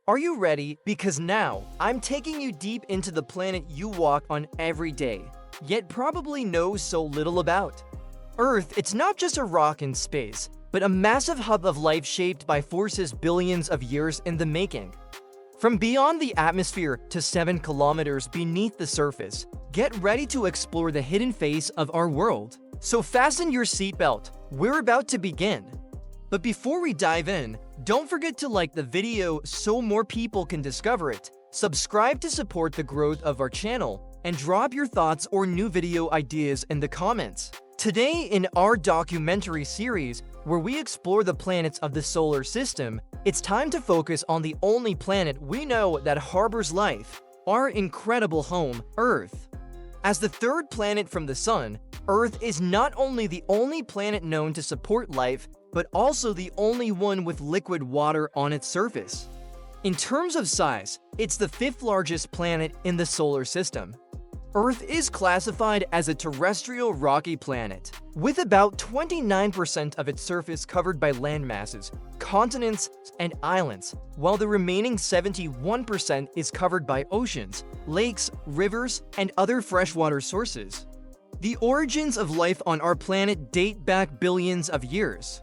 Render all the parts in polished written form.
Are you ready? Because now, I'm taking you deep into the planet you walk on every day, yet probably know so little about. Earth, it's not just a rock in space, but a massive hub of life shaped by forces billions of years in the making. From beyond the atmosphere to 7 kilometers beneath the surface, get ready to explore the hidden face of our world. So fasten your seatbelt, we're about to begin. But before we dive in, don't forget to like the video so more people can discover it, subscribe to support the growth of our channel, and drop your thoughts or new video ideas in the comments. Today in our documentary series, where we explore the planets of the solar system, it's time to focus on the only planet we know that harbors life, our incredible home, Earth. As the third planet from the Sun, Earth is not only the only planet known to support life, but also the only one with liquid water on its surface. In terms of size, it's the 5th largest planet in the solar system. Earth is classified as a terrestrial rocky planet, with about 29% of its surface covered by land masses, continents, and islands, while the remaining 71% is covered by oceans, lakes, rivers, and other freshwater sources. The origins of life on our planet date back billions of years.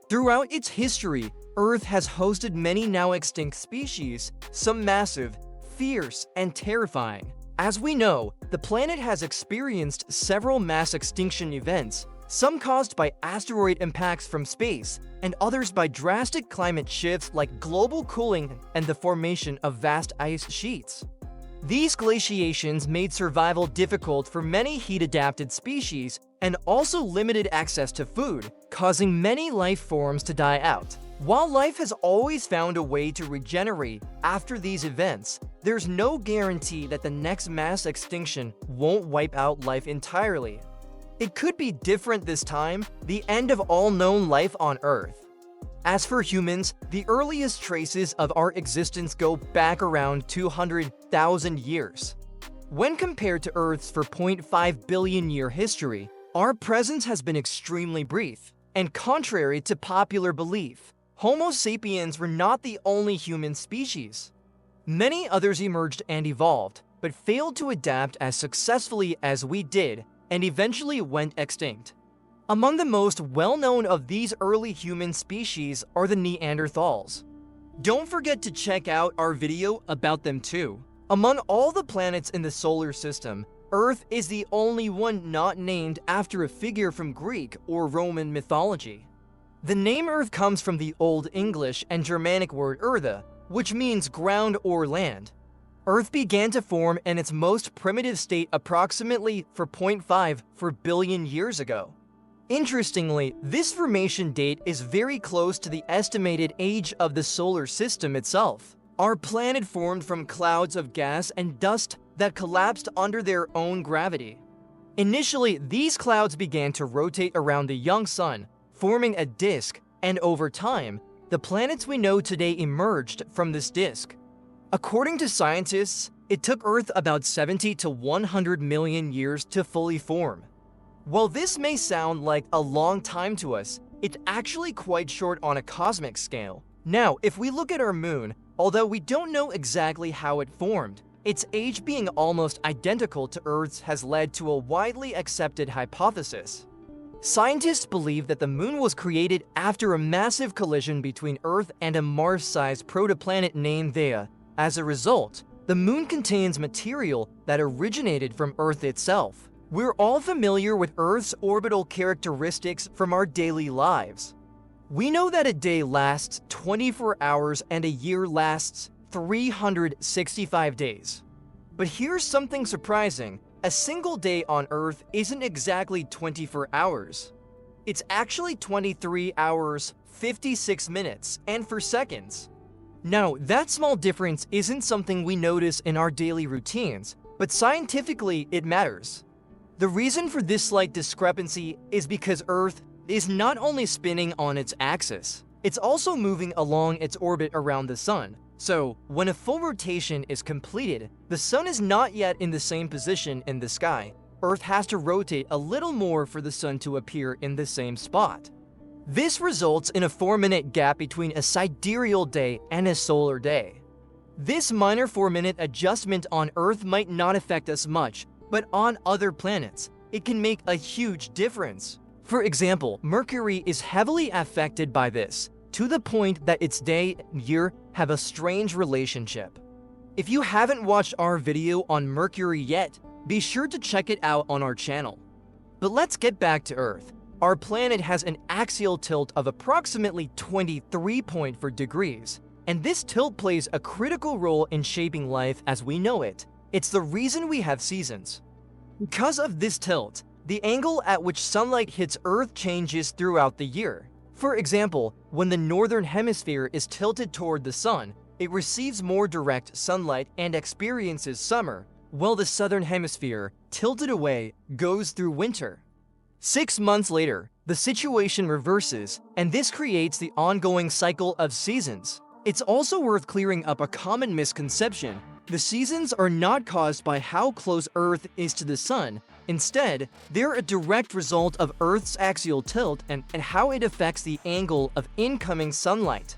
Throughout its history, Earth has hosted many now extinct species, some massive, fierce, and terrifying. As we know, the planet has experienced several mass extinction events, some caused by asteroid impacts from space, and others by drastic climate shifts like global cooling and the formation of vast ice sheets. These glaciations made survival difficult for many heat-adapted species and also limited access to food, causing many life forms to die out. While life has always found a way to regenerate after these events, there's no guarantee that the next mass extinction won't wipe out life entirely. It could be different this time, the end of all known life on Earth. As for humans, the earliest traces of our existence go back around 200,000 years. When compared to Earth's 4.5 billion year history, our presence has been extremely brief, and contrary to popular belief, Homo sapiens were not the only human species. Many others emerged and evolved, but failed to adapt as successfully as we did, and eventually went extinct. Among the most well-known of these early human species are the Neanderthals. Don't forget to check out our video about them too. Among all the planets in the solar system, Earth is the only one not named after a figure from Greek or Roman mythology. The name Earth comes from the Old English and Germanic word erda, which means ground or land. Earth began to form in its most primitive state approximately 4.5 billion years ago. Interestingly, this formation date is very close to the estimated age of the solar system itself. Our planet formed from clouds of gas and dust that collapsed under their own gravity. Initially, these clouds began to rotate around the young sun, forming a disk, and over time, the planets we know today emerged from this disk. According to scientists, it took Earth about 70 to 100 million years to fully form. While this may sound like a long time to us, it's actually quite short on a cosmic scale. Now, if we look at our moon, although we don't know exactly how it formed, its age being almost identical to Earth's has led to a widely accepted hypothesis. Scientists believe that the moon was created after a massive collision between Earth and a Mars-sized protoplanet named Theia. As a result, the moon contains material that originated from Earth itself. We're all familiar with Earth's orbital characteristics from our daily lives. We know that a day lasts 24 hours and a year lasts 365 days. But here's something surprising. A single day on Earth isn't exactly 24 hours. It's actually 23 hours, 56 minutes, and 4 seconds. Now, that small difference isn't something we notice in our daily routines, but scientifically it matters. The reason for this slight discrepancy is because Earth is not only spinning on its axis, it's also moving along its orbit around the Sun. So, when a full rotation is completed, the Sun is not yet in the same position in the sky. Earth has to rotate a little more for the Sun to appear in the same spot. This results in a 4-minute gap between a sidereal day and a solar day. This minor 4-minute adjustment on Earth might not affect us much, but on other planets, it can make a huge difference. For example, Mercury is heavily affected by this, to the point that its day and year have a strange relationship. If you haven't watched our video on Mercury yet, be sure to check it out on our channel. But let's get back to Earth. Our planet has an axial tilt of approximately 23.4 degrees, and this tilt plays a critical role in shaping life as we know it. It's the reason we have seasons. Because of this tilt, the angle at which sunlight hits Earth changes throughout the year. For example, when the northern hemisphere is tilted toward the sun, it receives more direct sunlight and experiences summer, while the southern hemisphere, tilted away, goes through winter. 6 months later, the situation reverses, and this creates the ongoing cycle of seasons. It's also worth clearing up a common misconception. The seasons are not caused by how close Earth is to the sun. Instead, they're a direct result of Earth's axial tilt and how it affects the angle of incoming sunlight.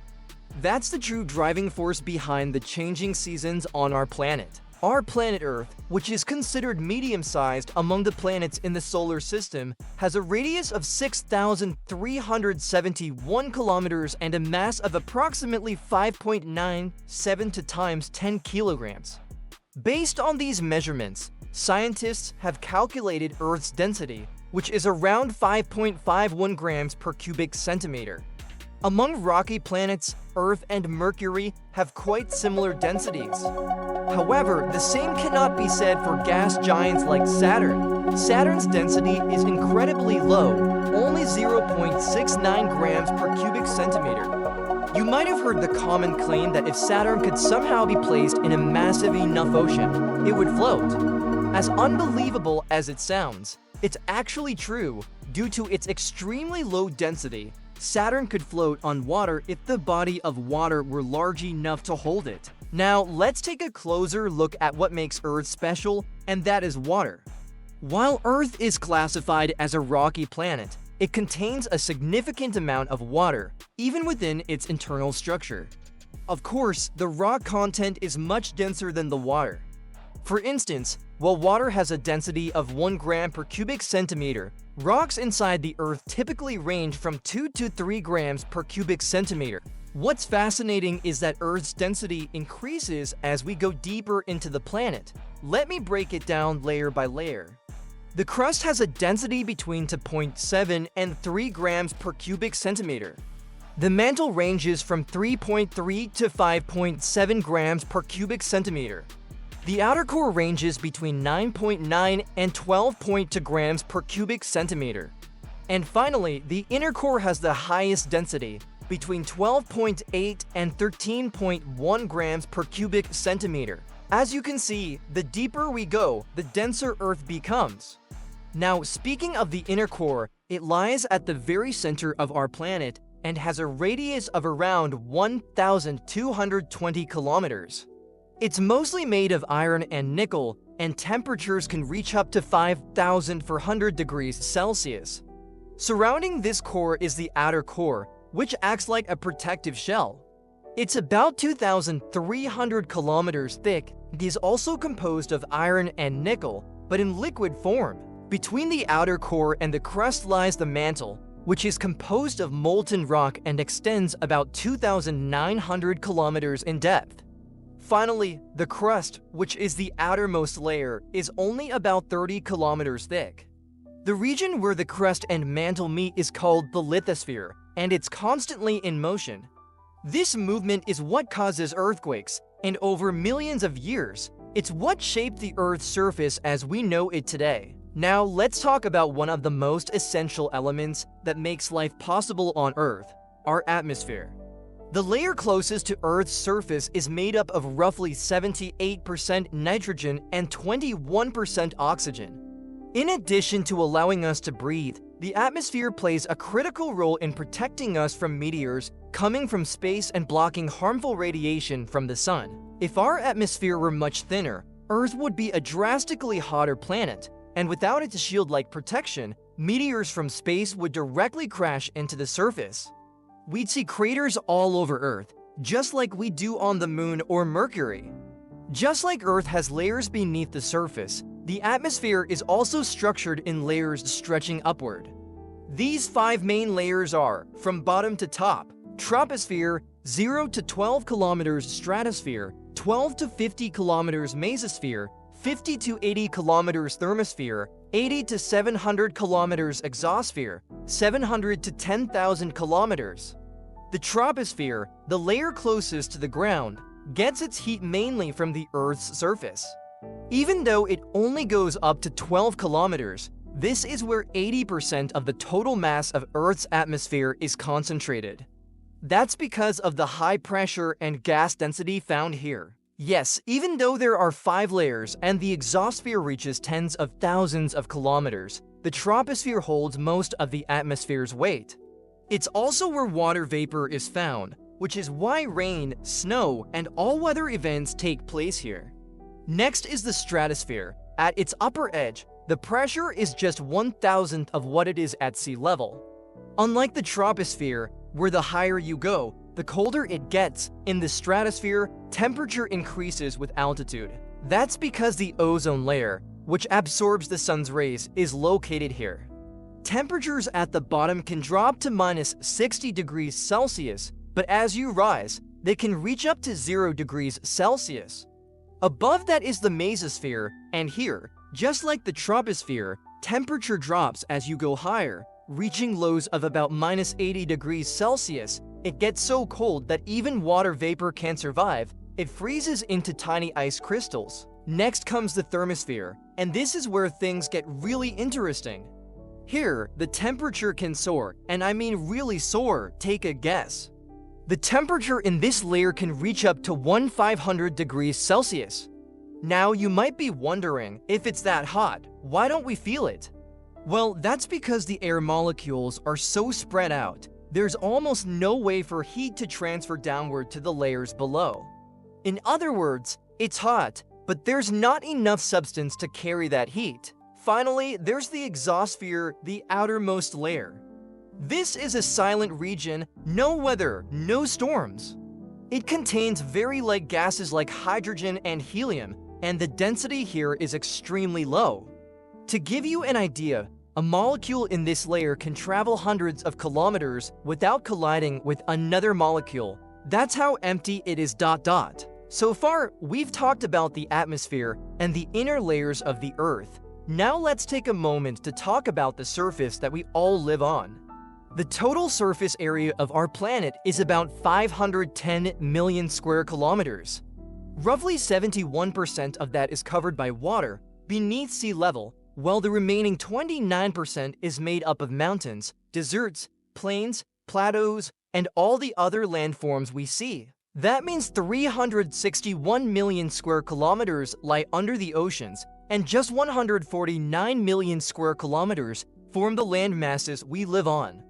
That's the true driving force behind the changing seasons on our planet. Our planet Earth, which is considered medium-sized among the planets in the solar system, has a radius of 6,371 kilometers and a mass of approximately 5.97 times 10 kilograms. Based on these measurements, scientists have calculated Earth's density, which is around 5.51 grams per cubic centimeter. Among rocky planets, Earth and Mercury have quite similar densities. However, the same cannot be said for gas giants like Saturn. Saturn's density is incredibly low, only 0.69 grams per cubic centimeter. You might have heard the common claim that if Saturn could somehow be placed in a massive enough ocean, it would float. As unbelievable as it sounds, it's actually true. Due to its extremely low density, Saturn could float on water if the body of water were large enough to hold it. Now, let's take a closer look at what makes Earth special, and that is water. While Earth is classified as a rocky planet, it contains a significant amount of water, even within its internal structure. Of course, the rock content is much denser than the water. For instance, while water has a density of 1 gram per cubic centimeter, rocks inside the Earth typically range from 2 to 3 grams per cubic centimeter. What's fascinating is that Earth's density increases as we go deeper into the planet. Let me break it down layer by layer. The crust has a density between 2.7 and 3 grams per cubic centimeter. The mantle ranges from 3.3 to 5.7 grams per cubic centimeter. The outer core ranges between 9.9 and 12.2 grams per cubic centimeter. And finally, the inner core has the highest density, between 12.8 and 13.1 grams per cubic centimeter. As you can see, the deeper we go, the denser Earth becomes. Now, speaking of the inner core, it lies at the very center of our planet and has a radius of around 1,220 kilometers. It's mostly made of iron and nickel, and temperatures can reach up to 5,400 degrees Celsius. Surrounding this core is the outer core, which acts like a protective shell. It's about 2,300 kilometers thick and is also composed of iron and nickel, but in liquid form. Between the outer core and the crust lies the mantle, which is composed of molten rock and extends about 2,900 kilometers in depth. Finally, the crust, which is the outermost layer, is only about 30 kilometers thick. The region where the crust and mantle meet is called the lithosphere, and it's constantly in motion. This movement is what causes earthquakes, and over millions of years, it's what shaped the Earth's surface as we know it today. Now, let's talk about one of the most essential elements that makes life possible on Earth, our atmosphere. The layer closest to Earth's surface is made up of roughly 78% nitrogen and 21% oxygen. In addition to allowing us to breathe, the atmosphere plays a critical role in protecting us from meteors coming from space and blocking harmful radiation from the sun. If our atmosphere were much thinner, Earth would be a drastically hotter planet, and without its shield-like protection, meteors from space would directly crash into the surface. We'd see craters all over Earth, just like we do on the Moon or Mercury. Just like Earth has layers beneath the surface, the atmosphere is also structured in layers stretching upward. These 5 main layers are, from bottom to top, troposphere, 0 to 12 kilometers stratosphere, 12 to 50 kilometers mesosphere, 50 to 80 kilometers thermosphere, 80 to 700 kilometers exosphere, 700 to 10,000 kilometers. The troposphere, the layer closest to the ground, gets its heat mainly from the Earth's surface. Even though it only goes up to 12 kilometers, this is where 80% of the total mass of Earth's atmosphere is concentrated. That's because of the high pressure and gas density found here. Yes, even though there are 5 layers and the exosphere reaches tens of thousands of kilometers, the troposphere holds most of the atmosphere's weight. It's also where water vapor is found, which is why rain, snow, and all weather events take place here. Next is the stratosphere. At its upper edge, the pressure is just 1,000th of what it is at sea level. Unlike the troposphere, where the higher you go, the colder it gets, in the stratosphere, temperature increases with altitude. That's because the ozone layer, which absorbs the sun's rays, is located here. Temperatures at the bottom can drop to minus 60 degrees Celsius, but as you rise, they can reach up to 0 degrees Celsius. Above that is the mesosphere, and here, just like the troposphere, temperature drops as you go higher, reaching lows of about minus 80 degrees Celsius. It gets so cold that even water vapor can't survive. It freezes into tiny ice crystals. Next comes the thermosphere, and this is where things get really interesting. Here, the temperature can soar, and I mean really soar. Take a guess. The temperature in this layer can reach up to 1500 degrees Celsius. Now you might be wondering, if it's that hot, why don't we feel it? Well, that's because the air molecules are so spread out. There's almost no way for heat to transfer downward to the layers below. In other words, it's hot, but there's not enough substance to carry that heat. Finally, there's the exosphere, the outermost layer. This is a silent region, no weather, no storms. It contains very light gases like hydrogen and helium, and the density here is extremely low. To give you an idea, a molecule in this layer can travel hundreds of kilometers without colliding with another molecule. That's how empty it is. So far, we've talked about the atmosphere and the inner layers of the Earth. Now let's take a moment to talk about the surface that we all live on. The total surface area of our planet is about 510 million square kilometers. Roughly 71% of that is covered by water beneath sea level, while the remaining 29% is made up of mountains, deserts, plains, plateaus, and all the other landforms we see. That means 361 million square kilometers lie under the oceans, and just 149 million square kilometers form the land masses we live on.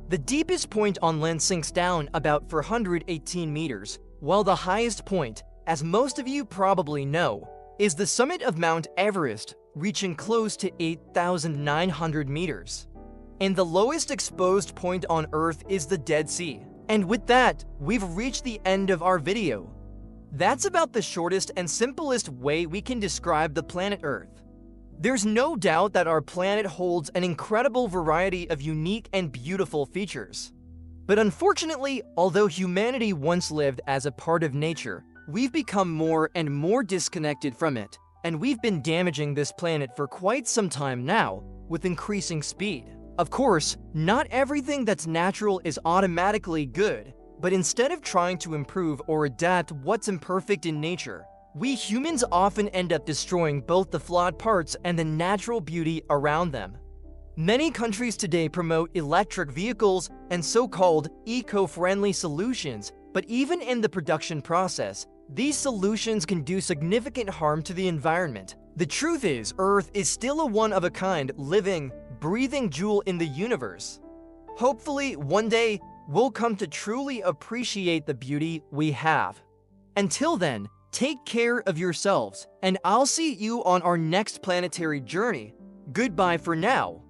The deepest point on land sinks down about 418 meters, while the highest point, as most of you probably know, is the summit of Mount Everest, reaching close to 8,900 meters. And the lowest exposed point on Earth is the Dead Sea. And with that, we've reached the end of our video. That's about the shortest and simplest way we can describe the planet Earth. There's no doubt that our planet holds an incredible variety of unique and beautiful features. But unfortunately, although humanity once lived as a part of nature, we've become more and more disconnected from it, and we've been damaging this planet for quite some time now, with increasing speed. Of course, not everything that's natural is automatically good, but instead of trying to improve or adapt what's imperfect in nature, we humans often end up destroying both the flawed parts and the natural beauty around them. Many countries today promote electric vehicles and so-called eco-friendly solutions, but even in the production process, these solutions can do significant harm to the environment. The truth is, Earth is still a one-of-a-kind, living, breathing jewel in the universe. Hopefully, one day, we'll come to truly appreciate the beauty we have. Until then, take care of yourselves, and I'll see you on our next planetary journey. Goodbye for now.